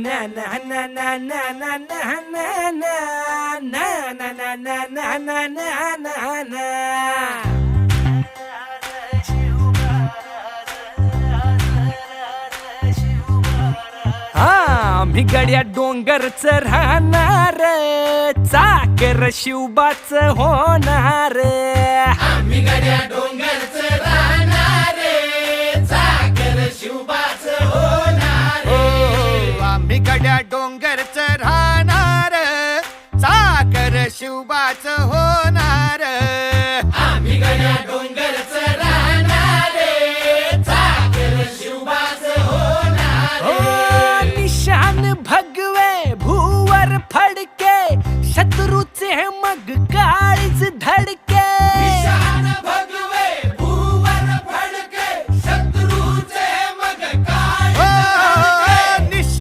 ना ना ना ना ना ना ना ना ना ना ना ना ना ना ना ना ना. आम्ही गड्या डोंगरच राहणार, चाकर शिवबाच होणार. आम्ही गड्या डोंगरच राहणार, चाकर शिवबाच होणार. आम्ही गड्या डोंगरच राहणार, चाकर शिवबाच होणार.